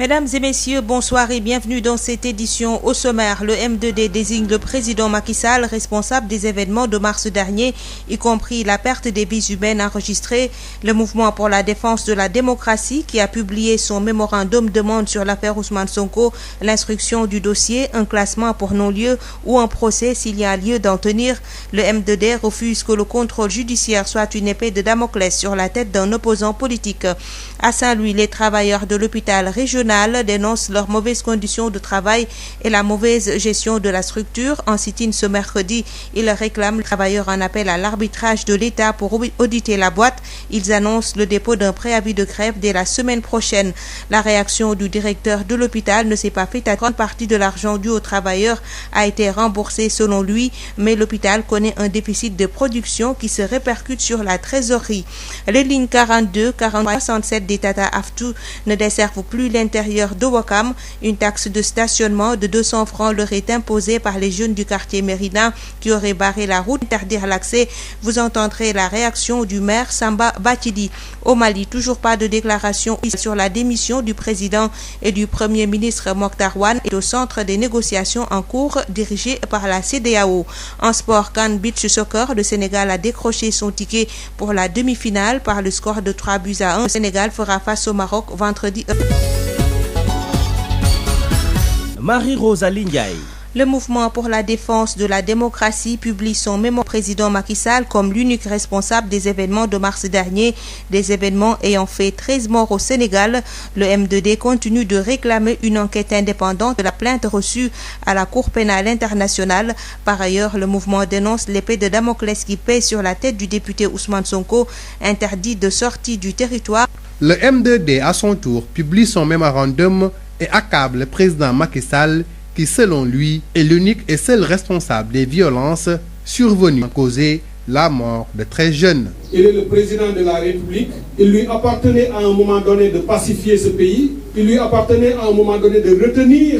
Mesdames et messieurs, bonsoir et bienvenue dans cette édition. Au sommaire, le M2D désigne le président Macky Sall responsable des événements de mars dernier, y compris la perte des vies humaines enregistrées. Le mouvement pour la défense de la démocratie, qui a publié son mémorandum, demande sur l'affaire Ousmane Sonko l'instruction du dossier, un classement pour non-lieu ou un procès s'il y a lieu d'en tenir. Le M2D refuse que le contrôle judiciaire soit une épée de Damoclès sur la tête d'un opposant politique. À Saint-Louis, les travailleurs de l'hôpital régional dénoncent leurs mauvaises conditions de travail et la mauvaise gestion de la structure. En sit-in ce mercredi, ils réclament les travailleurs en appel à l'arbitrage de l'État pour auditer la boîte. Ils annoncent le dépôt d'un préavis de grève dès la semaine prochaine. La réaction du directeur de l'hôpital ne s'est pas faite. Une grande partie de l'argent dû aux travailleurs a été remboursé selon lui, mais l'hôpital connaît un déficit de production qui se répercute sur la trésorerie. Les lignes 42, 43, 67 des Tata Aftou ne desservent plus l'intérieur de Ouakam. Une taxe de stationnement de 200 francs leur est imposée par les jeunes du quartier Mérina qui auraient barré la route, interdire l'accès. Vous entendrez la réaction du maire Samba Batidi. Au Mali, toujours pas de déclaration sur la démission du président et du premier ministre Mokhtar Wane est au centre des négociations en cours dirigées par la CEDEAO. En sport, CAN Beach Soccer, le Sénégal a décroché son ticket pour la demi-finale par le score de 3-1. Le Sénégal fera face au Maroc vendredi. Marie-Rosalie Ndiaye. Le mouvement pour la défense de la démocratie publie son mémo président Macky Sall comme l'unique responsable des événements de mars dernier, des événements ayant fait 13 morts au Sénégal. Le M2D continue de réclamer une enquête indépendante de la plainte reçue à la Cour pénale internationale. Par ailleurs, le mouvement dénonce l'épée de Damoclès qui pèse sur la tête du député Ousmane Sonko, interdit de sortie du territoire. Le M2D, à son tour, publie son mémorandum et accable le président Macky Sall qui, selon lui, est l'unique et seul responsable des violences survenues causées la mort de 13 jeunes. Il est le président de la République. Il lui appartenait à un moment donné de pacifier ce pays. Il lui appartenait à un moment donné de retenir,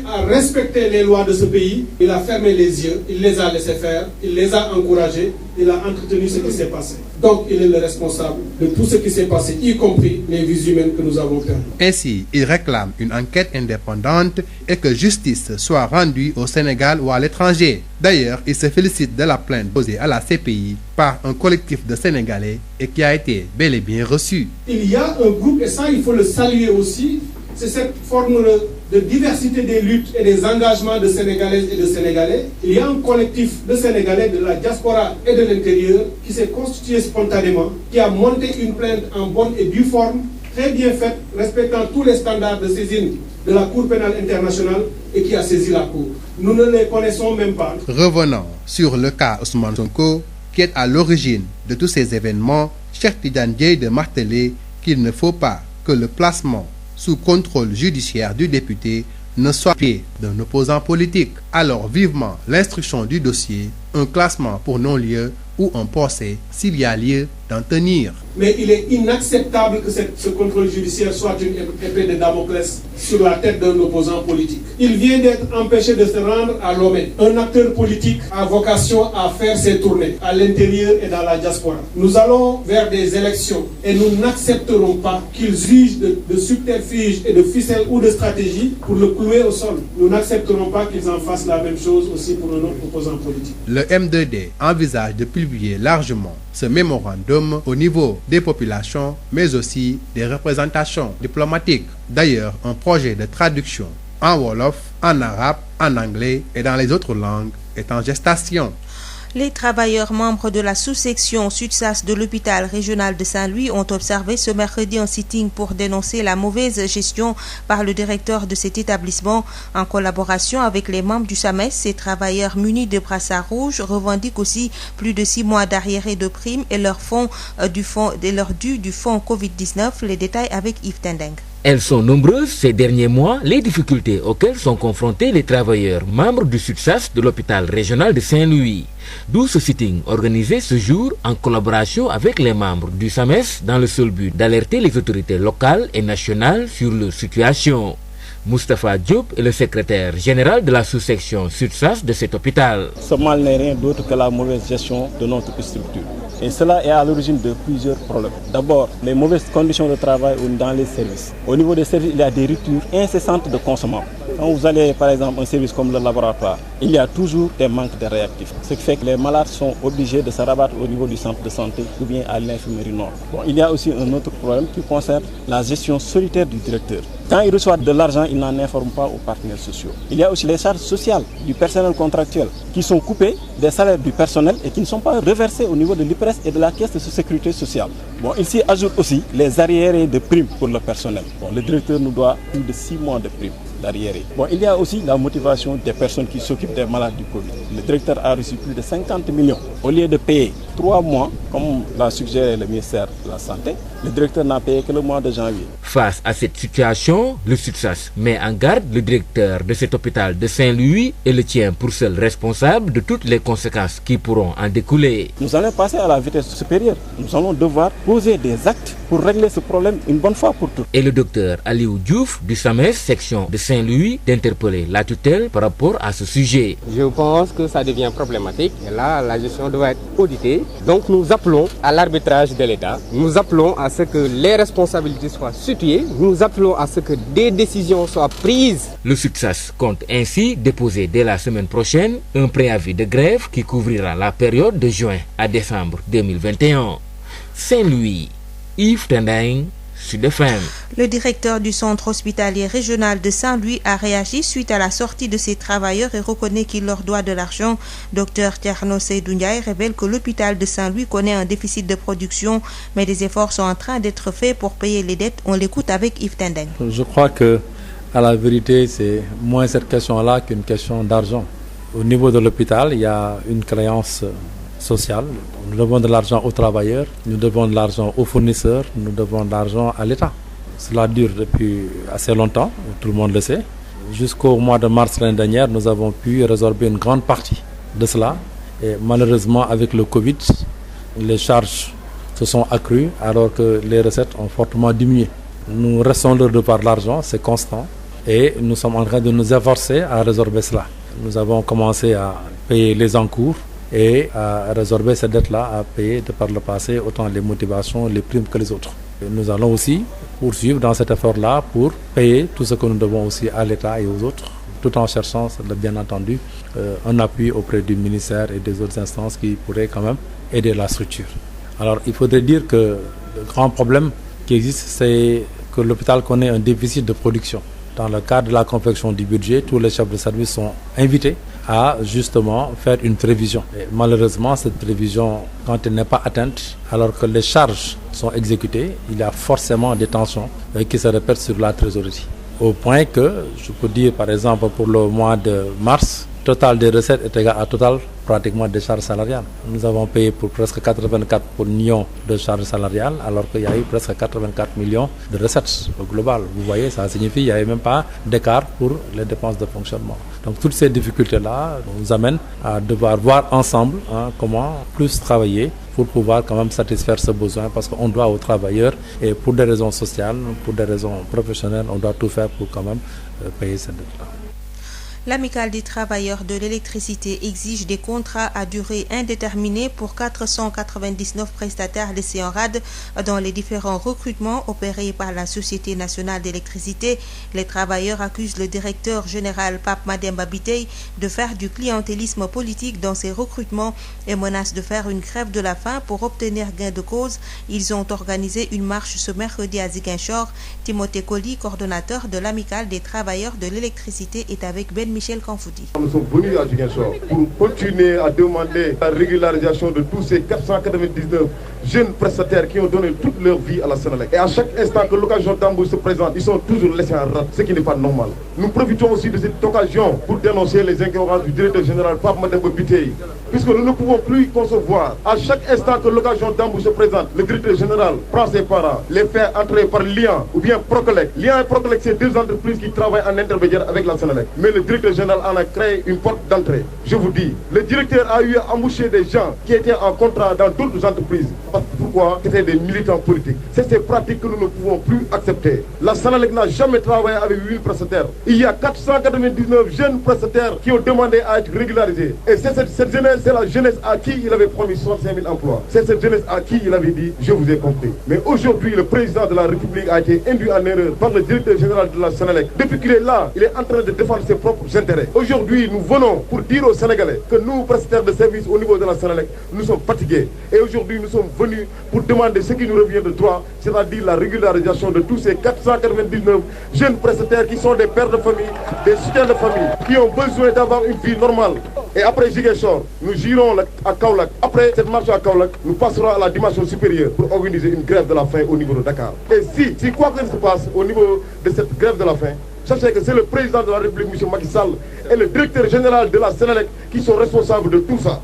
à respecter les lois de ce pays. Il a fermé les yeux, il les a laissés faire, il les a encouragés, il a entretenu ce qui s'est passé. Donc il est le responsable de tout ce qui s'est passé, y compris les vies humaines que nous avons perdues. Ainsi, il réclame une enquête indépendante et que justice soit rendue au Sénégal ou à l'étranger. D'ailleurs, il se félicite de la plainte posée à la CPI par un collectif de Sénégalais et qui a été bel et bien reçu. Il y a un groupe, et ça il faut le saluer aussi, c'est cette forme de diversité des luttes et des engagements de Sénégalaises et de Sénégalais. Il y a un collectif de Sénégalais de la diaspora et de l'intérieur qui s'est constitué spontanément, qui a monté une plainte en bonne et due forme, très bien faite, respectant tous les standards de saisine de la Cour pénale internationale et qui a saisi la Cour. Nous ne les connaissons même pas. Revenons sur le cas Ousmane Sonko, qui est à l'origine de tous ces événements, Cheikh Tidiane Dièye de marteler qu'il ne faut pas que le placement sous contrôle judiciaire du député ne soit pied d'un opposant politique. Alors vivement l'instruction du dossier, un classement pour non-lieu ou un procès s'il y a lieu d'en tenir. Mais il est inacceptable que ce contrôle judiciaire soit une épée de Damoclès sur la tête d'un opposant politique. Il vient d'être empêché de se rendre à Lomé. Un acteur politique a vocation à faire ses tournées à l'intérieur et dans la diaspora. Nous allons vers des élections et nous n'accepterons pas qu'ils usent de subterfuges et de ficelles ou de stratégies pour le clouer au sol. Nous n'accepterons pas qu'ils en fassent la même chose aussi pour un autre opposant politique. Le M2D envisage de publier largement ce mémorandum au niveau des populations, mais aussi des représentations diplomatiques. D'ailleurs, un projet de traduction en wolof, en arabe, en anglais et dans les autres langues est en gestation. Les travailleurs membres de la sous-section SUTSAS de l'hôpital régional de Saint-Louis ont observé ce mercredi un sitting pour dénoncer la mauvaise gestion par le directeur de cet établissement. En collaboration avec les membres du SAMES, ces travailleurs munis de brassards rouges revendiquent aussi plus de 6 mois d'arriérés de primes et leur dû du fonds Covid-19. Les détails avec Yves Tendeng. Elles sont nombreuses ces derniers mois, les difficultés auxquelles sont confrontés les travailleurs membres du SUTSAS de l'hôpital régional de Saint-Louis. D'où ce sitting organisé ce jour en collaboration avec les membres du SAMES dans le seul but d'alerter les autorités locales et nationales sur leur situation. Moustapha Diop est le secrétaire général de la sous-section SUTSAS de cet hôpital. Ce mal n'est rien d'autre que la mauvaise gestion de notre structure. Et cela est à l'origine de plusieurs problèmes. D'abord, les mauvaises conditions de travail dans les services. Au niveau des services, il y a des ruptures incessantes de consommables. Quand vous allez, par exemple, à un service comme le laboratoire, il y a toujours des manques de réactifs. Ce qui fait que les malades sont obligés de se rabattre au niveau du centre de santé ou bien à l'infirmerie nord. Il y a aussi un autre problème qui concerne la gestion solitaire du directeur. Quand il reçoit de l'argent, il n'en informe pas aux partenaires sociaux. Il y a aussi les charges sociales du personnel contractuel qui sont coupées des salaires du personnel et qui ne sont pas reversées au niveau de l'IPRES et de la caisse de sécurité sociale. Ici ajoutent aussi les arriérés de primes pour le personnel. Le directeur nous doit plus de 6 mois de primes d'arriérés. Il y a aussi la motivation des personnes qui s'occupent des malades du Covid. Le directeur a reçu plus de 50 millions. Au lieu de payer 3 mois, comme l'a suggéré le ministère de la Santé, le directeur n'a payé que le mois de janvier. Face à cette situation, le SUTSAS met en garde le directeur de cet hôpital de Saint-Louis et le tient pour seul responsable de toutes les conséquences qui pourront en découler. Nous allons passer à la vitesse supérieure. Nous allons devoir poser des actes pour régler ce problème une bonne fois pour toutes. Et le docteur Aliou Diouf du SAMES, section de Saint-Louis, d'interpeller la tutelle par rapport à ce sujet. Je pense que ça devient problématique et là, la gestion doit être auditée. Donc nous appelons à l'arbitrage de l'État. Nous appelons à ce que les responsabilités soient situées. Nous appelons à ce que des décisions soient prises. Le SUTSAS compte ainsi déposer dès la semaine prochaine un préavis de grève qui couvrira la période de juin à décembre 2021. Saint-Louis, Yves Tendeng, Sud FM. Le directeur du centre hospitalier régional de Saint-Louis a réagi suite à la sortie de ses travailleurs et reconnaît qu'il leur doit de l'argent. Dr Thierno Seydou Ndiaye révèle que l'hôpital de Saint-Louis connaît un déficit de production, mais des efforts sont en train d'être faits pour payer les dettes. On l'écoute avec Yves Tendeng. Je crois que, à la vérité, c'est moins cette question-là qu'une question d'argent. Au niveau de l'hôpital, il y a une créance sociale. Nous devons de l'argent aux travailleurs, nous devons de l'argent aux fournisseurs, nous devons de l'argent à l'État. Cela dure depuis assez longtemps, tout le monde le sait. Jusqu'au mois de mars l'année dernière, nous avons pu résorber une grande partie de cela. Et malheureusement, avec le Covid, les charges se sont accrues alors que les recettes ont fortement diminué. Nous restons leur devoir de l'argent, c'est constant. Et nous sommes en train de nous efforcer à résorber cela. Nous avons commencé à payer les encours et à résorber cette dette-là, à payer de par le passé autant les motivations, les primes que les autres. Et nous allons aussi poursuivre dans cet effort-là pour payer tout ce que nous devons aussi à l'État et aux autres, tout en cherchant, bien entendu, un appui auprès du ministère et des autres instances qui pourraient quand même aider la structure. Alors il faudrait dire que le grand problème qui existe, c'est que l'hôpital connaît un déficit de production. Dans le cadre de la confection du budget, tous les chefs de service sont invités à justement faire une prévision. Et malheureusement, cette prévision, quand elle n'est pas atteinte, alors que les charges sont exécutées, il y a forcément des tensions qui se répètent sur la trésorerie. Au point que, je peux dire par exemple pour le mois de mars, total des recettes est égal à total pratiquement des charges salariales. Nous avons payé pour presque 84 millions de charges salariales alors qu'il y a eu presque 84 millions de recettes au global. Vous voyez, ça signifie qu'il n'y avait même pas d'écart pour les dépenses de fonctionnement. Donc toutes ces difficultés-là nous amènent à devoir voir ensemble comment plus travailler pour pouvoir quand même satisfaire ce besoin parce qu'on doit aux travailleurs et pour des raisons sociales, pour des raisons professionnelles, on doit tout faire pour quand même payer cette dette-là. L'amicale des travailleurs de l'électricité exige des contrats à durée indéterminée pour 499 prestataires laissés en rade dans les différents recrutements opérés par la Société nationale d'électricité. Les travailleurs accusent le directeur général Pape Mademba Bitèye de faire du clientélisme politique dans ces recrutements et menacent de faire une grève de la faim pour obtenir gain de cause. Ils ont organisé une marche ce mercredi à Ziguinchor. Timothée Colly, coordonnateur de l'amicale des travailleurs de l'électricité, est avec Michel Kanfoudi. Nous sommes venus à Ziguinchor pour continuer à demander la régularisation de tous ces 499 jeunes prestataires qui ont donné toute leur vie à la Sénélec. Et à chaque instant que l'occasion d'embauche se présente, ils sont toujours laissés en rade, ce qui n'est pas normal. Nous profitons aussi de cette occasion pour dénoncer les incohérences du directeur général Pape Mademba Bitèye, puisque nous ne pouvons plus concevoir à chaque instant que l'occasion d'embauche se présente, le directeur général prend ses parents, les fait entrer par Lian ou bien Procolec. Lian et Procolec, c'est deux entreprises qui travaillent en intermédiaire avec la Sénélec. Mais le directeur général en a créé une porte d'entrée. Je vous dis, le directeur a eu à embaucher des gens qui étaient en contrat dans d'autres entreprises. pourquoi c'était des militants politiques. C'est ces pratiques que nous ne pouvons plus accepter. La Sénélec n'a jamais travaillé avec 8 prestataires. Il y a 499 jeunes prestataires qui ont demandé à être régularisés. Et c'est cette jeunesse, c'est la jeunesse à qui il avait promis 65 000 emplois. C'est cette jeunesse à qui il avait dit « je vous ai compris ». Mais aujourd'hui, le président de la République a été induit en erreur par le directeur général de la Sénélec. Depuis qu'il est là, il est en train de défendre ses propres intérêts. Aujourd'hui, nous venons pour dire aux Sénégalais que nous, prestataires de services au niveau de la Sénélec, nous sommes fatigués. Et aujourd'hui, nous sommes venus pour demander ce qui nous revient de droit, c'est-à-dire la régularisation de tous ces 499 jeunes prestataires qui sont des pères de famille, des soutiens de famille, qui ont besoin d'avoir une vie normale. Et après Ziguinchor, nous irons à Kaolack. Après cette marche à Kaolack, nous passerons à la dimension supérieure pour organiser une grève de la faim au niveau de Dakar. Et si quoi que se passe au niveau de cette grève de la faim, sachez que c'est le président de la République, M. Macky Sall, et le directeur général de la Sénélec qui sont responsables de tout ça.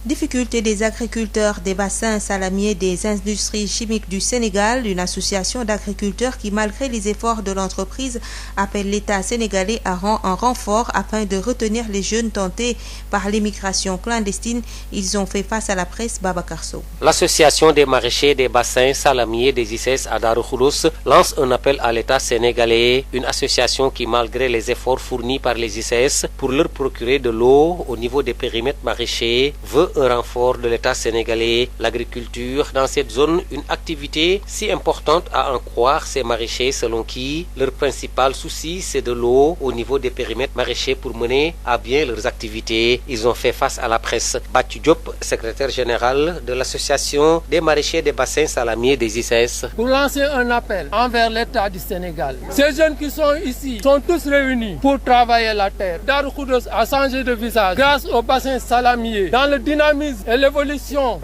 Difficulté des agriculteurs des bassins salamiers des industries chimiques du Sénégal, une association d'agriculteurs qui, malgré les efforts de l'entreprise, appelle l'État sénégalais en renfort afin de retenir les jeunes tentés par l'immigration clandestine. Ils ont fait face à la presse. Babacar Sow. L'association des maraîchers des bassins salamiers des ICS à Darou Khoudoss lance un appel à l'État sénégalais, une association qui, malgré les efforts fournis par les ICS pour leur procurer de l'eau au niveau des périmètres maraîchers, veut un renfort de l'État sénégalais. L'agriculture dans cette zone, une activité si importante à en croire ces maraîchers selon qui leur principal souci c'est de l'eau au niveau des périmètres maraîchers pour mener à bien leurs activités. Ils ont fait face à la presse. Bathie Diop, secrétaire général de l'association des maraîchers des bassins salamiers des ICS. Pour lancer un appel envers l'État du Sénégal. Ces jeunes qui sont ici sont tous réunis pour travailler la terre. Darou Khoudoss a changé de visage grâce aux bassins salamiers dans le dynamisme et l'évolution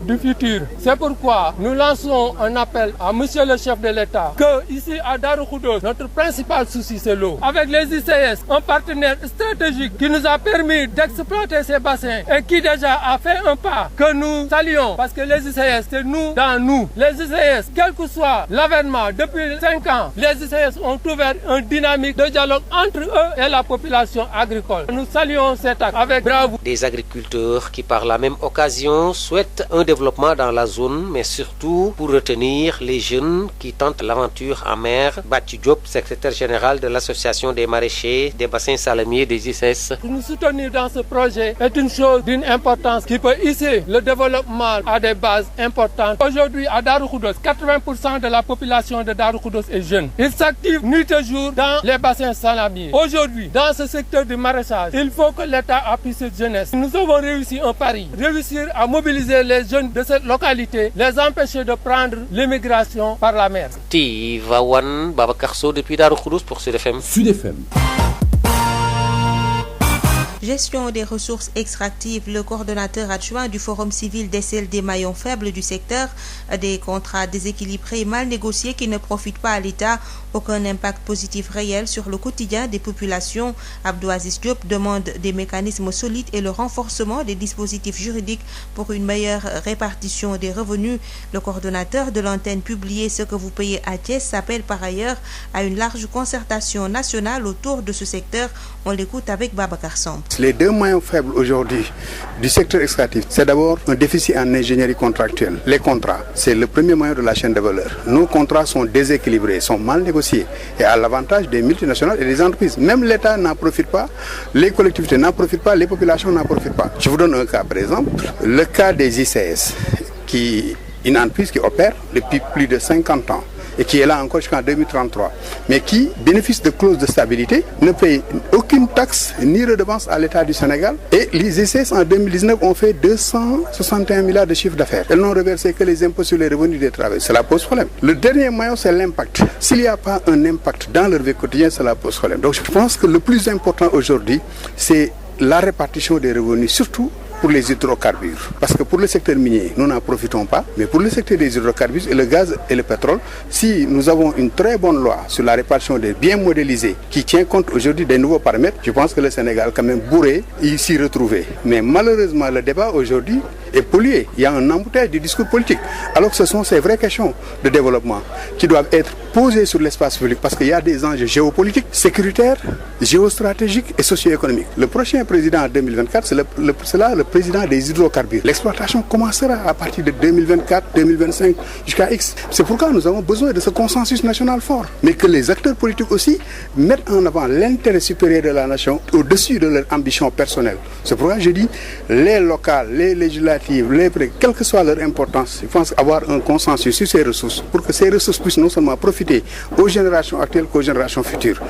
du futur. C'est pourquoi nous lançons un appel à monsieur le chef de l'État que ici à Darou Khoudoss, notre principal souci c'est l'eau. Avec les ICS, un partenaire stratégique qui nous a permis d'exploiter ces bassins et qui déjà a fait un pas que nous saluons parce que les ICS c'est nous dans nous. Les ICS, quel que soit l'avènement, depuis 5 ans, les ICS ont ouvert une dynamique de dialogue entre eux et la population agricole. Nous saluons cet acte avec bravoure. Des agriculteurs qui par la même occasion souhaitent un développement dans la zone, mais surtout pour retenir les jeunes qui tentent l'aventure en mer. Bathie Diop, secrétaire général de l'association des maraîchers des bassins salamiers des ICS. Nous soutenir dans ce projet est une chose d'une importance qui peut hisser le développement à des bases importantes. Aujourd'hui à Darou Khoudoss, 80% de la population de Darou Khoudoss est jeune. Ils s'activent nuit et jour dans les bassins salamiers. Aujourd'hui, dans ce secteur du maraîchage, il faut que l'État appuie cette jeunesse. Nous avons réussi un pari. Réussir à mobiliser les jeunes de cette localité, les empêcher de prendre l'immigration par la mer. Tivaouane, Babacar Sow depuis Darou Khoudoss pour Sud FM. Sud FM. Gestion des ressources extractives, le coordonnateur adjoint du Forum civil décèle des maillons faibles du secteur, des contrats déséquilibrés et mal négociés qui ne profitent pas à l'État, aucun impact positif réel sur le quotidien des populations. Abdou Aziz Diop demande des mécanismes solides et le renforcement des dispositifs juridiques pour une meilleure répartition des revenus. Le coordonnateur de l'antenne publiée Ce que vous payez à Thiès s'appelle par ailleurs à une large concertation nationale autour de ce secteur. On l'écoute avec Babacar Samb. Les deux maillons faibles aujourd'hui du secteur extractif, c'est d'abord un déficit en ingénierie contractuelle. Les contrats, c'est le premier maillon de la chaîne de valeur. Nos contrats sont déséquilibrés, sont mal négociés et à l'avantage des multinationales et des entreprises. Même l'État n'en profite pas, les collectivités n'en profitent pas, les populations n'en profitent pas. Je vous donne un cas, par exemple, le cas des ICS, une entreprise qui opère depuis plus de 50 ans. Et qui est là encore jusqu'en 2033, mais qui bénéficie de clauses de stabilité, ne paye aucune taxe ni redevance à l'État du Sénégal. Et les ICS en 2019 ont fait 261 milliards de chiffre d'affaires. Elles n'ont reversé que les impôts sur les revenus des travailleurs. Cela pose problème. Le dernier maillon, c'est l'impact. S'il n'y a pas un impact dans leur vie quotidienne, cela pose problème. Donc je pense que le plus important aujourd'hui, c'est la répartition des revenus, surtout pour les hydrocarbures. Parce que pour le secteur minier, nous n'en profitons pas, mais pour le secteur des hydrocarbures et le gaz et le pétrole, si nous avons une très bonne loi sur la répartition des biens modélisés qui tient compte aujourd'hui des nouveaux paramètres, je pense que le Sénégal quand même pourrait s'y retrouver. Mais malheureusement, le débat aujourd'hui est pollué. Il y a un embouteillage du discours politique. Alors que ce sont ces vraies questions de développement qui doivent être posées sur l'espace public parce qu'il y a des enjeux géopolitiques, sécuritaires, géostratégiques et socio-économiques. Le prochain président en 2024, c'est le président des hydrocarbures. L'exploitation commencera à partir de 2024, 2025 jusqu'à X. C'est pourquoi nous avons besoin de ce consensus national fort. Mais que les acteurs politiques aussi mettent en avant l'intérêt supérieur de la nation au-dessus de leur ambition personnelle. C'est pourquoi je dis les locales, les législatives, les prix, quelle que soit leur importance, il faut avoir un consensus sur ces ressources pour que ces ressources puissent non seulement profiter aux générations actuelles qu'aux générations futures.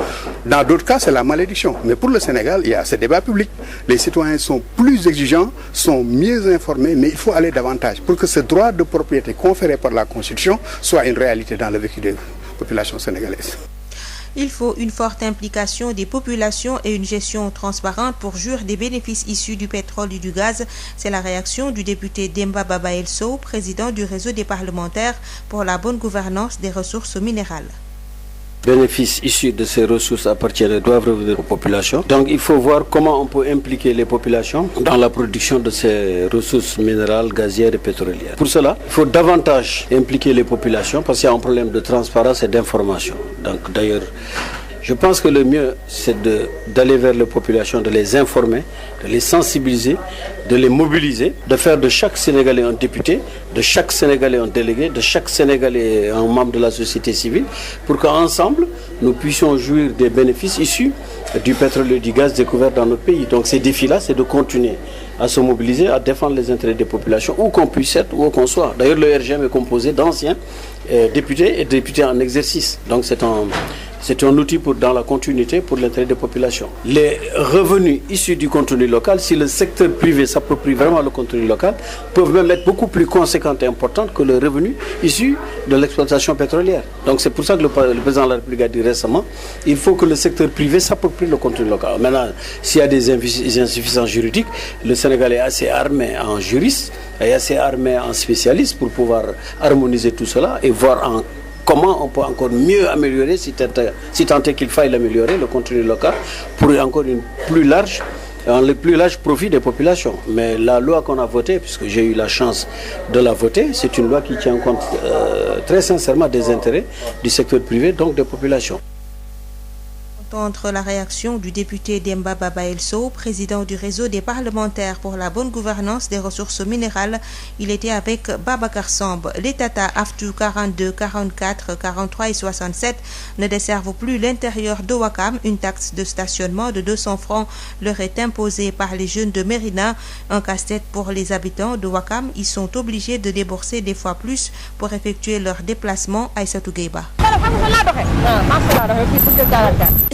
Dans d'autres cas, c'est la malédiction. Mais pour le Sénégal, il y a ce débat public. Les citoyens sont plus exigeants, sont mieux informés, mais il faut aller davantage pour que ce droit de propriété conféré par la Constitution soit une réalité dans le vécu des populations sénégalaises. Il faut une forte implication des populations et une gestion transparente pour jouir des bénéfices issus du pétrole et du gaz. C'est la réaction du député Demba Baba El Sow, président du réseau des parlementaires pour la bonne gouvernance des ressources minérales. Bénéfices issus de ces ressources appartiennent doivent revenir aux populations. Donc il faut voir comment on peut impliquer les populations dans la production de ces ressources minérales, gazières et pétrolières. Pour cela, il faut davantage impliquer les populations parce qu'il y a un problème de transparence et d'information. Donc d'ailleurs, je pense que le mieux, c'est d'aller vers les populations, de les informer, de les sensibiliser, de les mobiliser, de faire de chaque Sénégalais un député, de chaque Sénégalais un délégué, de chaque Sénégalais un membre de la société civile, pour qu'ensemble, nous puissions jouir des bénéfices issus du pétrole et du gaz découverts dans notre pays. Donc ces défis-là, c'est de continuer à se mobiliser, à défendre les intérêts des populations, où qu'on puisse être, où qu'on soit. D'ailleurs, le RGM est composé d'anciens députés et députés en exercice. Donc c'est un outil dans la continuité pour l'intérêt des populations. Les revenus issus du contenu local, si le secteur privé s'approprie vraiment le contenu local, peuvent même être beaucoup plus conséquents et importants que les revenus issus de l'exploitation pétrolière. Donc c'est pour ça que le président de la République a dit récemment, il faut que le secteur privé s'approprie le contenu local. Maintenant, s'il y a des insuffisances juridiques, le Sénégal est assez armé en juristes et assez armé en spécialistes pour pouvoir harmoniser tout cela et voir comment on peut encore mieux améliorer, si tant est qu'il faille l'améliorer, le contenu local, pour encore le plus large profit des populations. Mais la loi qu'on a votée, puisque j'ai eu la chance de la voter, c'est une loi qui tient compte très sincèrement des intérêts du secteur privé, donc des populations. Entendre la réaction du député Demba Baba El Sow, président du réseau des parlementaires pour la bonne gouvernance des ressources minérales. Il était avec Babacar Samb. Les Tata Aftu 42, 44, 43 et 67 ne desservent plus l'intérieur de Ouakam. Une taxe de stationnement de 200 francs leur est imposée par les jeunes de Mérina. Un casse-tête pour les habitants de Ouakam. Ils sont obligés de débourser des fois plus pour effectuer leur déplacement. Aïssatou Gueiba.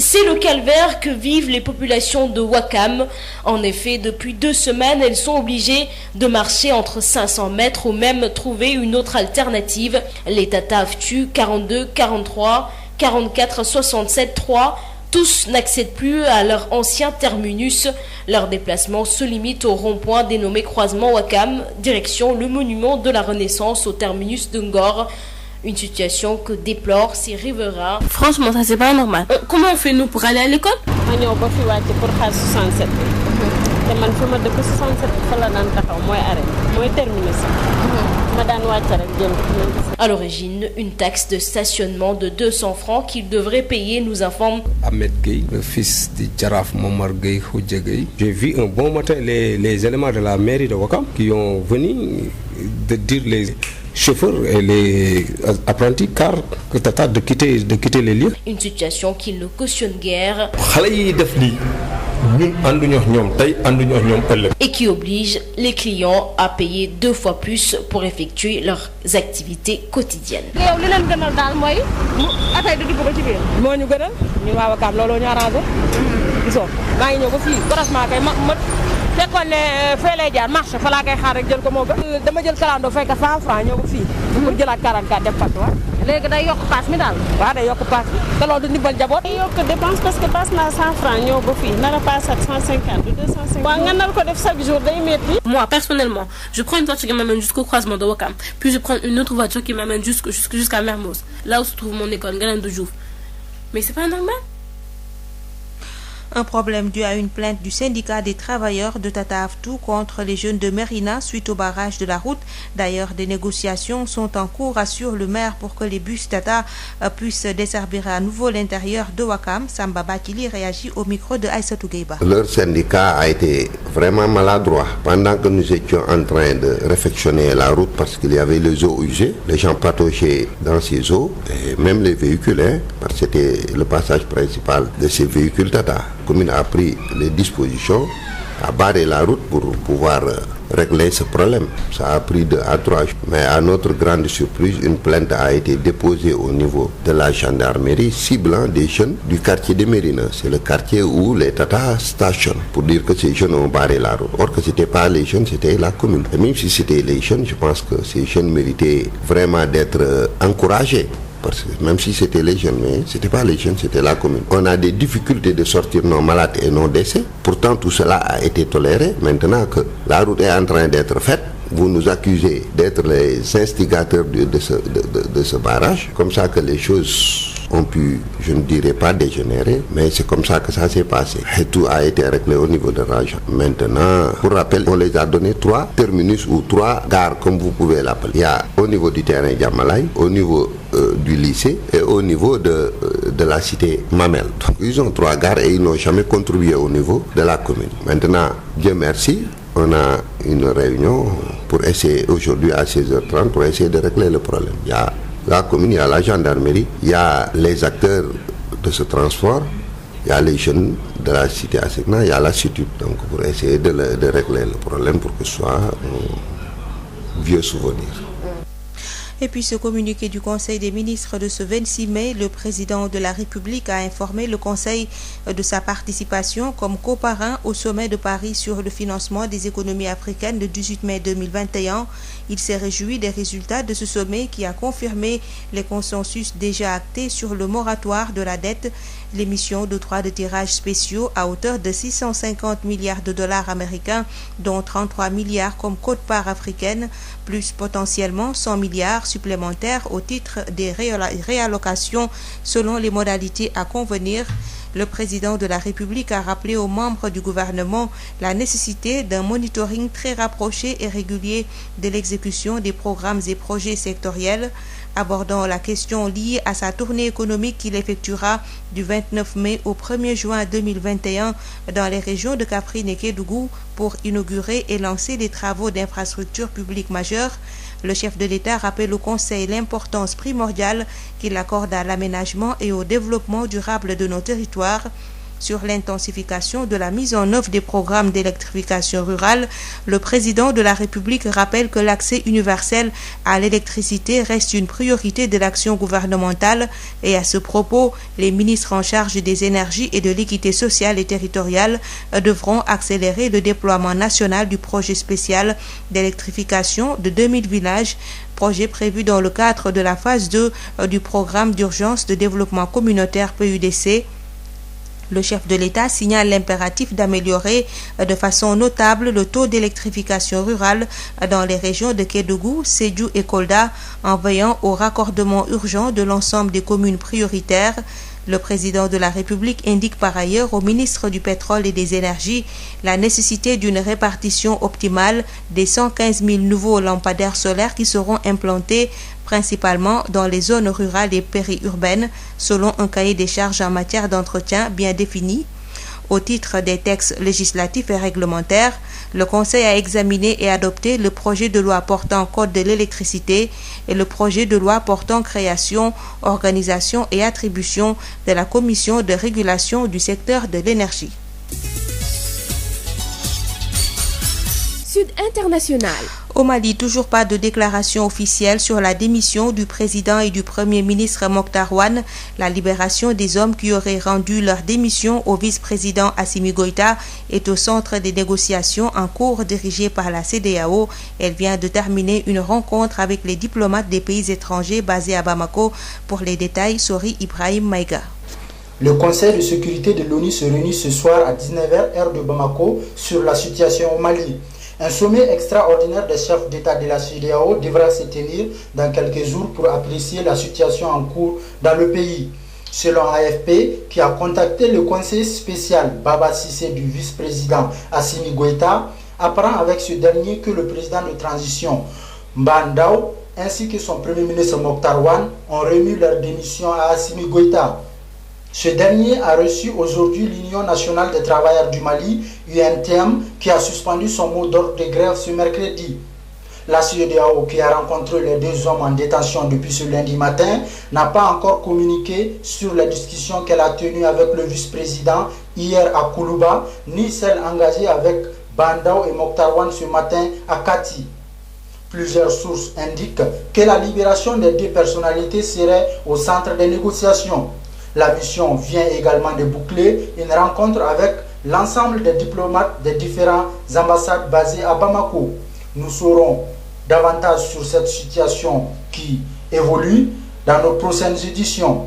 C'est le calvaire que vivent les populations de Ouakam. En effet, depuis 2 semaines, elles sont obligées de marcher entre 500 mètres ou même trouver une autre alternative. Les Tata Aftu 42, 43, 44, 67, 3... tous n'accèdent plus à leur ancien terminus. Leur déplacement se limite au rond-point dénommé Croisement Ouakam, direction le monument de la Renaissance au terminus de Ngor. Une situation que déplorent ces riverains. Franchement, ça c'est pas normal. Comment on fait nous pour aller à l'école? À l'origine, une taxe de stationnement de 200 francs qu'il devrait payer, nous informe Ahmed Gueye, le fils de Djaraf Momar Gueye Khoudia Gueye. J'ai vu un bon matin les éléments de la mairie de Ouakam qui ont venu de dire les chauffeurs et les apprentis car que tata de quitter les lieux. Une situation qui ne cautionne guère et qui oblige les clients à payer 2 fois plus pour effectuer leurs activités quotidiennes. fekkoon ne fee lay jaar marché fa laa koy xaar rek jël ko moo gën dama jël kalandoo fekk 100 francs ñëw ko fii pour jëlaat 44 dem fat wa léegi day yokk paas mi daal waaw day yokk paas bi te loolu du ndimbal njaboot day yokk dépense parce que paas naa 100 francs ñëw ba fii nar a paas ak 150 ou 250 waaw nga nar ko def chaque jour day métti. Moi personnellement je prends une voiture qui m'amène jusqu'au croisement de Ouakam puis je prends une autre voiture qui m'amène jusqu'à Mermoz là où se trouve mon école Ngalandou Diouf mais c'est pas normal. Un problème dû à une plainte du syndicat des travailleurs de Tata Aftou contre les jeunes de Mérina suite au barrage de la route. D'ailleurs, des négociations sont en cours, assure le maire, pour que les bus Tata puissent desservir à nouveau l'intérieur de Ouakam. Samba Bakili réagit au micro de Aïssatou Gueiba. Leur syndicat a été vraiment maladroit. Pendant que nous étions en train de réfectionner la route parce qu'il y avait les eaux usées, les gens pataugeaient dans ces eaux, et même les véhicules, parce que c'était le passage principal de ces véhicules Tata. La commune a pris les dispositions, a barré la route pour pouvoir régler ce problème. Ça a pris 2 à 3 jours. Mais à notre grande surprise, une plainte a été déposée au niveau de la gendarmerie ciblant des jeunes du quartier de Mérina. C'est le quartier où les Tata stationnent, pour dire que ces jeunes ont barré la route. Or que ce n'était pas les jeunes, c'était la commune. Et même si c'était les jeunes, je pense que ces jeunes méritaient vraiment d'être encouragés. Parce que même si c'était les jeunes, mais ce n'était pas les jeunes, c'était la commune. On a des difficultés de sortir nos malades et nos décès. Pourtant, tout cela a été toléré. Maintenant que la route est en train d'être faite, vous nous accusez d'être les instigateurs de ce barrage. Comme ça que les choses ont pu, je ne dirais pas dégénérer, mais c'est comme ça que ça s'est passé. Et tout a été réglé au niveau de l'argent. Maintenant, pour rappel, on les a donné 3 terminus ou 3 gares, comme vous pouvez l'appeler. Il y a au niveau du terrain Djamalay, au niveau du lycée et au niveau de la cité Mamel. Donc ils ont 3 gares et ils n'ont jamais contribué au niveau de la commune. Maintenant, Dieu merci, on a une réunion pour essayer aujourd'hui à 16h30 pour essayer de régler le problème. Il y a la commune, il y a la gendarmerie, il y a les acteurs de ce transport, il y a les jeunes de la cité Asegna, il y a la CITUD. Donc pour essayer de régler le problème pour que ce soit un vieux souvenir. Et puis ce communiqué du Conseil des ministres de ce 26 mai, le président de la République a informé le Conseil de sa participation comme coparrain au sommet de Paris sur le financement des économies africaines le 18 mai 2021. Il s'est réjoui des résultats de ce sommet qui a confirmé les consensus déjà actés sur le moratoire de la dette, l'émission d'octroi de tirages spéciaux à hauteur de 650 milliards de dollars américains, dont 33 milliards comme quote-part africaine, plus potentiellement 100 milliards supplémentaires au titre des réallocations selon les modalités à convenir. Le président de la République a rappelé aux membres du gouvernement la nécessité d'un monitoring très rapproché et régulier de l'exécution des programmes et projets sectoriels. Abordant la question liée à sa tournée économique qu'il effectuera du 29 mai au 1er juin 2021 dans les régions de Kaffrine et Kédougou pour inaugurer et lancer des travaux d'infrastructures publiques majeures, le chef de l'État rappelle au Conseil l'importance primordiale qu'il accorde à l'aménagement et au développement durable de nos territoires. Sur l'intensification de la mise en œuvre des programmes d'électrification rurale, le président de la République rappelle que l'accès universel à l'électricité reste une priorité de l'action gouvernementale et à ce propos, les ministres en charge des énergies et de l'équité sociale et territoriale devront accélérer le déploiement national du projet spécial d'électrification de 2000 villages, projet prévu dans le cadre de la phase 2 du programme d'urgence de développement communautaire PUDC. Le chef de l'État signale l'impératif d'améliorer de façon notable le taux d'électrification rurale dans les régions de Kédougou, Sédhiou et Kolda en veillant au raccordement urgent de l'ensemble des communes prioritaires. Le président de la République indique par ailleurs au ministre du Pétrole et des Énergies la nécessité d'une répartition optimale des 115 000 nouveaux lampadaires solaires qui seront implantés principalement dans les zones rurales et périurbaines, selon un cahier des charges en matière d'entretien bien défini. Au titre des textes législatifs et réglementaires, le Conseil a examiné et adopté le projet de loi portant code de l'électricité et le projet de loi portant création, organisation et attribution de la Commission de régulation du secteur de l'énergie. Sud International. Au Mali, toujours pas de déclaration officielle sur la démission du président et du premier ministre Mokhtar Ouane. La libération des hommes qui auraient rendu leur démission au vice-président Assimi Goïta est au centre des négociations en cours dirigées par la CEDEAO. Elle vient de terminer une rencontre avec les diplomates des pays étrangers basés à Bamako. Pour les détails, Sori Ibrahim Maïga. Le Conseil de sécurité de l'ONU se réunit ce soir à 19h heure de Bamako sur la situation au Mali. Un sommet extraordinaire des chefs d'État de la CEDEAO devra se tenir dans quelques jours pour apprécier la situation en cours dans le pays. Selon AFP, qui a contacté le conseiller spécial Baba Cissé du vice-président Assimi Goïta, apprend avec ce dernier que le président de transition Mbandao ainsi que son premier ministre Mokhtar Wane ont remis leur démission à Assimi Goïta. Ce dernier a reçu aujourd'hui l'Union nationale des travailleurs du Mali, UNTM, qui a suspendu son mot d'ordre de grève ce mercredi. La CEDEAO, qui a rencontré les deux hommes en détention depuis ce lundi matin, n'a pas encore communiqué sur les discussions qu'elle a tenues avec le vice-président hier à Koulouba, ni celles engagées avec Bandao et Mokhtar Wane ce matin à Kati. Plusieurs sources indiquent que la libération des deux personnalités serait au centre des négociations. La mission vient également de boucler une rencontre avec l'ensemble des diplomates des différentes ambassades basées à Bamako. Nous saurons davantage sur cette situation qui évolue dans nos prochaines éditions.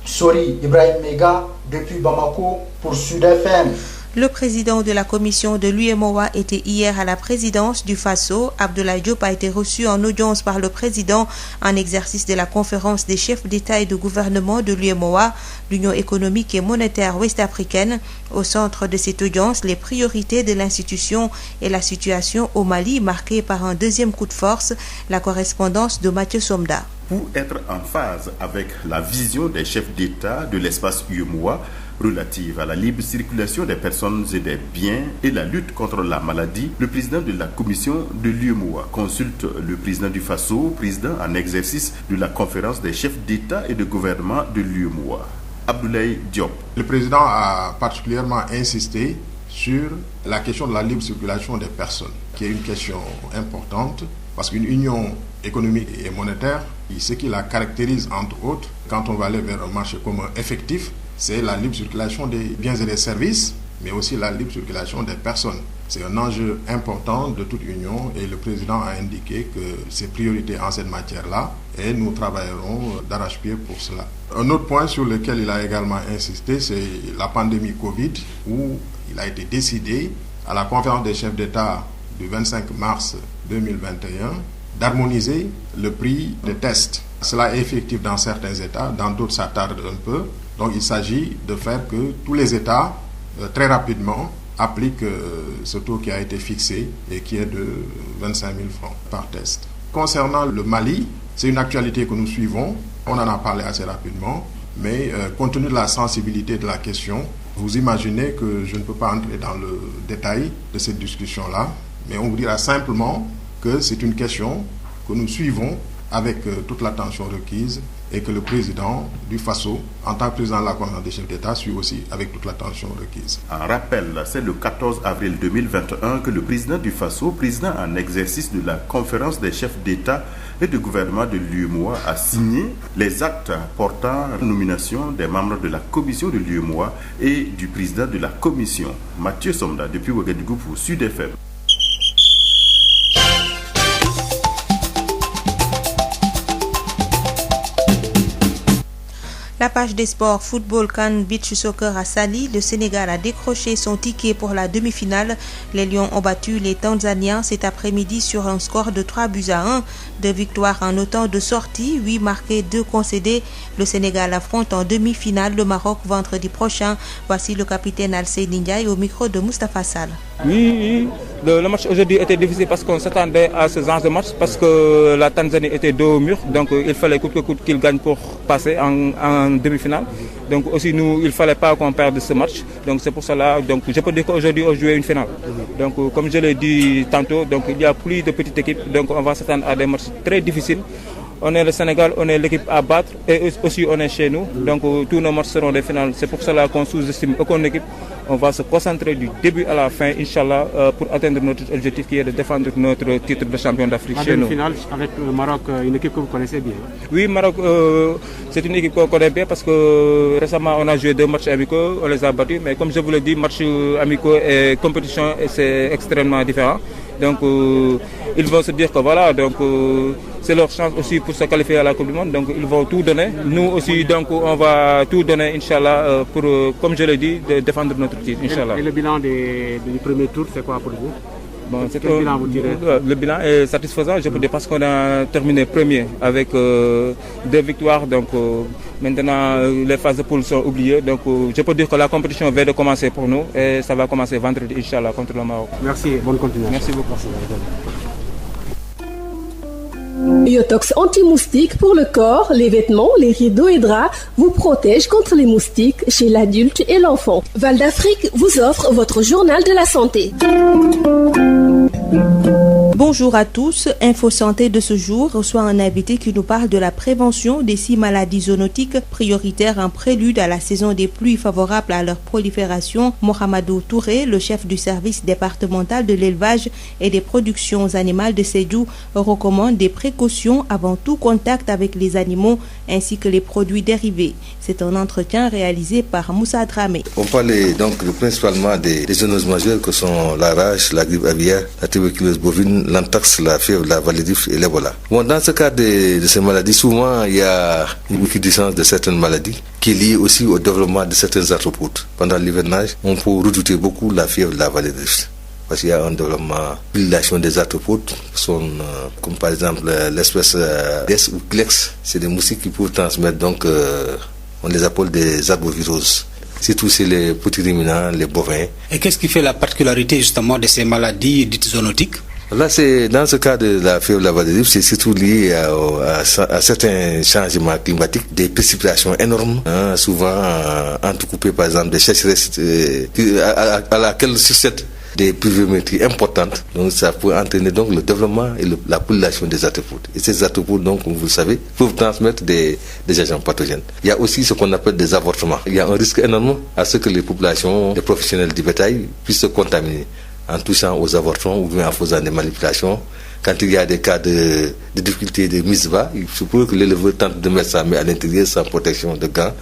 Sori Ibrahim Mega depuis Bamako pour Sud FM. Le président de la commission de l'UEMOA était hier à la présidence du Faso. Abdoulaye Diop a été reçu en audience par le président en exercice de la conférence des chefs d'État et de gouvernement de l'UEMOA, l'Union économique et monétaire ouest-africaine. Au centre de cette audience, les priorités de l'institution et la situation au Mali marquée par un deuxième coup de force, la correspondance de Mathieu Somda. Pour être en phase avec la vision des chefs d'État de l'espace UEMOA, relative à la libre circulation des personnes et des biens et la lutte contre la maladie, le président de la commission de l'UEMOA consulte le président du Faso, président en exercice de la conférence des chefs d'État et de gouvernement de l'UEMOA. Abdoulaye Diop. Le président a particulièrement insisté sur la question de la libre circulation des personnes, qui est une question importante, parce qu'une union économique et monétaire, ce qui la caractérise entre autres, quand on va aller vers un marché commun effectif, c'est la libre circulation des biens et des services, mais aussi la libre circulation des personnes. C'est un enjeu important de toute union et le président a indiqué que ses priorités en cette matière-là et nous travaillerons d'arrache-pied pour cela. Un autre point sur lequel il a également insisté, c'est la pandémie Covid, où il a été décidé à la conférence des chefs d'État du 25 mars 2021 d'harmoniser le prix des tests. Cela est effectif dans certains États, dans d'autres ça tarde un peu. Donc il s'agit de faire que tous les États, très rapidement, appliquent ce taux qui a été fixé et qui est de 25 000 francs par test. Concernant le Mali, c'est une actualité que nous suivons. On en a parlé assez rapidement, mais compte tenu de la sensibilité de la question, vous imaginez que je ne peux pas entrer dans le détail de cette discussion-là, mais on vous dira simplement que c'est une question que nous suivons avec toute l'attention requise et que le président du Faso, en tant que président de la conférence des chefs d'État, suit aussi avec toute l'attention requise. En rappel, c'est le 14 avril 2021 que le président du Faso, président en exercice de la conférence des chefs d'État et de gouvernement de l'UEMOA, a signé les actes portant nomination des membres de la commission de l'UEMOA et du président de la commission. Mathieu Somda, depuis Ouagadougou pour Sud FM. La page des sports football CAN Beach Soccer à Saly, le Sénégal a décroché son ticket pour la demi-finale. Les Lions ont battu les Tanzaniens cet après-midi sur un score de 3-1. 2 victoires en autant de sorties, 8 marqués, 2 concédés. Le Sénégal affronte en demi-finale le Maroc vendredi prochain. Voici le capitaine Alseyni Ndiaye au micro de Moustapha Sall. Oui, le match aujourd'hui était difficile parce qu'on s'attendait à ce genre de match parce que la Tanzanie était dos au mur, donc il fallait coûte que coûte qu'il gagne pour passer en demi-finale. Donc aussi nous, il ne fallait pas qu'on perde ce match. Donc c'est pour cela, donc je peux dire qu'aujourd'hui on jouait une finale. Donc comme je l'ai dit tantôt, donc il y a plus de petites équipes, donc on va s'attendre à des matchs très difficiles. On est le Sénégal, on est l'équipe à battre et aussi on est chez nous. Donc tous nos matchs seront des finales. C'est pour cela qu'on sous-estime aucune équipe. On va se concentrer du début à la fin, Inch'Allah, pour atteindre notre objectif qui est de défendre notre titre de champion d'Afrique chez nous. En demi-finale avec le Maroc, une équipe que vous connaissez bien. Oui, Maroc, c'est une équipe qu'on connaît bien parce que récemment on a joué 2 matchs amicaux, on les a battus. Mais comme je vous l'ai dit, matchs amicaux et compétition, c'est extrêmement différent. Donc ils vont se dire que voilà, donc c'est leur chance aussi pour se qualifier à la Coupe du Monde. Donc ils vont tout donner. Nous aussi, donc on va tout donner, Inch'Allah, pour, comme je l'ai dit, de défendre notre titre, Inch'Allah. Et le bilan du premier tour, c'est quoi pour vous? Bon, le bilan est satisfaisant, je peux dire, parce qu'on a terminé premier avec 2 victoires. Donc maintenant, les phases de poule sont oubliées. Donc je peux dire que la compétition vient de commencer pour nous et ça va commencer vendredi, Inch'Allah, contre le Maroc. Merci, bonne continuation. Merci beaucoup. Yotox anti-moustique pour le corps, les vêtements, les rideaux et draps vous protège contre les moustiques chez l'adulte et l'enfant. Val d'Afrique vous offre votre journal de la santé. Bonjour à tous. Info Santé de ce jour reçoit un invité qui nous parle de la prévention des 6 maladies zoonotiques prioritaires en prélude à la saison des pluies favorables à leur prolifération. Mohamedou Touré, le chef du service départemental de l'élevage et des productions animales de Sédhiou, recommande des précautions avant tout contact avec les animaux ainsi que les produits dérivés. C'est un entretien réalisé par Moussa Dramé. On parlait donc principalement des zoonoses majeures que sont la rage, la grippe aviaire, la tuberculose bovine, l'anthrax, la fièvre, la validif et l'Ebola. Bon, dans ce cas de ces maladies, souvent il y a une recrudescence de certaines maladies qui est liée aussi au développement de certains arthropodes. Pendant l'hivernage, on peut redouter beaucoup la fièvre de la validif. Parce qu'il y a un développement, l'hybridation des arthropodes, comme par exemple l'espèce Des ou Clex, c'est des moustiques qui peuvent transmettre, donc on les appelle des arboviroses. Surtout c'est les petits ruminants, les bovins. Et qu'est-ce qui fait la particularité justement de ces maladies dites zoonotiques? Là, c'est dans ce cas de la fièvre de la validif, c'est surtout lié à certains changements climatiques, des précipitations énormes, souvent entrecoupées par exemple des sécheresses à laquelle succèdent des pluviométries importantes. Donc ça peut entraîner donc le développement et la population des arthropodes. Et ces arthropodes, donc, comme vous le savez, peuvent transmettre des agents pathogènes. Il y a aussi ce qu'on appelle des avortements. Il y a un risque énorme à ce que les populations, les professionnels du bétail puissent se contaminer en touchant aux avortements ou bien en faisant des manipulations. Quand il y a des cas de difficulté de mise bas, il se peut que l'éleveur tente de mettre sa main à l'intérieur sans protection de gants.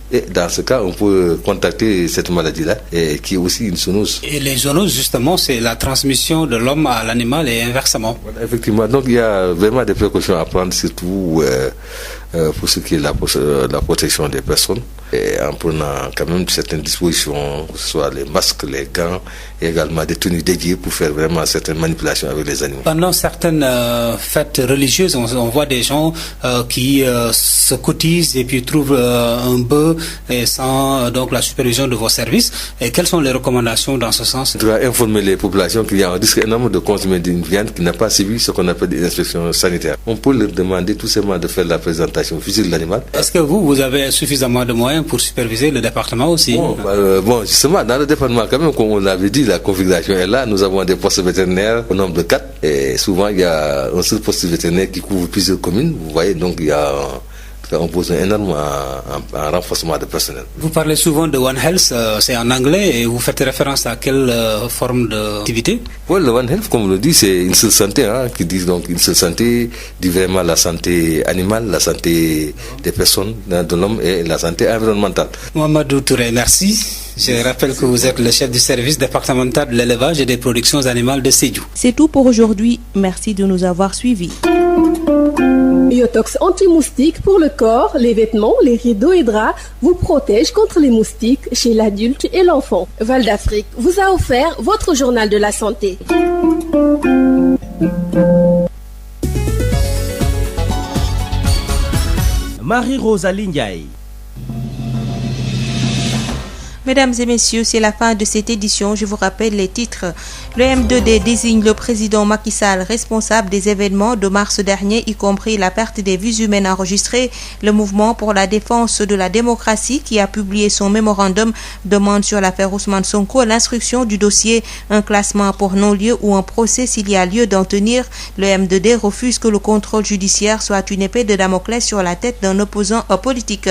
Et dans ce cas, on peut contacter cette maladie-là, qui est aussi une zoonose. Et les zoonoses, justement, c'est la transmission de l'homme à l'animal et inversement. Voilà, effectivement, donc il y a vraiment des précautions à prendre, surtout pour ce qui est la protection des personnes, et en prenant quand même certaines dispositions, que ce soit les masques, les gants, et également des tenues dédiées pour faire vraiment certaines manipulations avec les animaux. Pendant certaines fêtes religieuses, on voit des gens qui se cotisent et puis trouvent un bœuf et sans donc la supervision de vos services. Et quelles sont les recommandations dans ce sens? On doit informer les populations qu'il y a un risque énorme de consommer une viande qui n'a pas suivi ce qu'on appelle des inspections sanitaires. On peut leur demander tout simplement de faire la présentation physique de l'animal. Est-ce que vous avez suffisamment de moyens pour superviser le département aussi? Bon, justement, dans le département, quand même, comme on l'avait dit, la configuration est là. Nous avons des postes vétérinaires au nombre de 4. Et souvent, il y a un seul poste vétérinaire qui couvre plusieurs communes. Vous voyez, donc il y a un besoin énorme en renforcement de personnel. Vous parlez souvent de One Health, c'est en anglais, et vous faites référence à quelle forme d'activité? Oui, le One Health, comme on le dit, c'est une seule santé, qui dit donc une seule santé, dit vraiment la santé animale, la santé des personnes, de l'homme et la santé environnementale. Mohamedou Touré, merci. Je rappelle que vous êtes le chef du service départemental de l'élevage et des productions animales de Sédhiou. C'est tout pour aujourd'hui. Merci de nous avoir suivis. Yotox anti-moustique pour le corps, les vêtements, les rideaux et draps vous protège contre les moustiques chez l'adulte et l'enfant. Val d'Afrique vous a offert votre journal de la santé. Marie-Rosalie Ndiaye. Mesdames et messieurs, c'est la fin de cette édition. Je vous rappelle les titres. Le M2D désigne le président Macky Sall responsable des événements de mars dernier, y compris la perte des vies humaines enregistrées. Le mouvement pour la défense de la démocratie, qui a publié son mémorandum, demande sur l'affaire Ousmane Sonko l'instruction du dossier, un classement pour non-lieu ou un procès s'il y a lieu d'en tenir. Le M2D refuse que le contrôle judiciaire soit une épée de Damoclès sur la tête d'un opposant politique.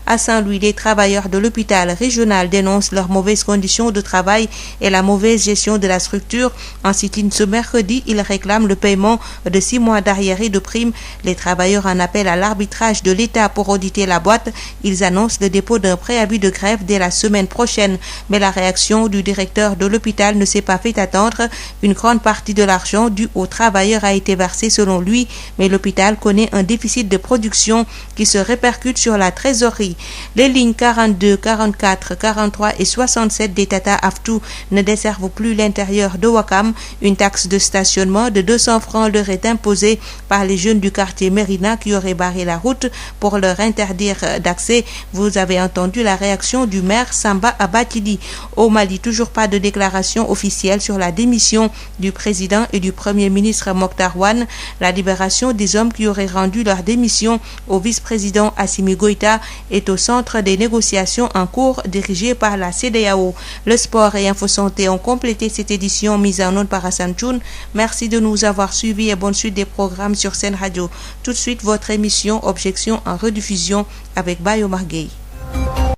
À Saint-Louis, les travailleurs de l'hôpital régional dénoncent leurs mauvaises conditions de travail et la mauvaise gestion de la structure. En sit-in ce mercredi, ils réclament le paiement de 6 mois d'arriérés de primes. Les travailleurs en appellent à l'arbitrage de l'État pour auditer la boîte. Ils annoncent le dépôt d'un préavis de grève dès la semaine prochaine. Mais la réaction du directeur de l'hôpital ne s'est pas fait attendre. Une grande partie de l'argent dû aux travailleurs a été versée selon lui, mais l'hôpital connaît un déficit de production qui se répercute sur la trésorerie. Les lignes 42, 44, 43 63 et 67 des Tata Aftou ne desservent plus l'intérieur de Ouakam. Une taxe de stationnement de 200 francs leur est imposée par les jeunes du quartier Mérina qui auraient barré la route pour leur interdire d'accès. Vous avez entendu la réaction du maire Samba Abatili. Au Mali, toujours pas de déclaration officielle sur la démission du président et du premier ministre Mokhtar Ouane. La libération des hommes qui auraient rendu leur démission au vice-président Assimi Goïta est au centre des négociations en cours dirigées par la CEDEAO. Le sport et Info Santé ont complété cette édition mise en onde par Hassan Thioune. Merci de nous avoir suivis et bonne suite des programmes sur Sen Radio. Tout de suite, votre émission Objection en rediffusion avec Bayo Marguey.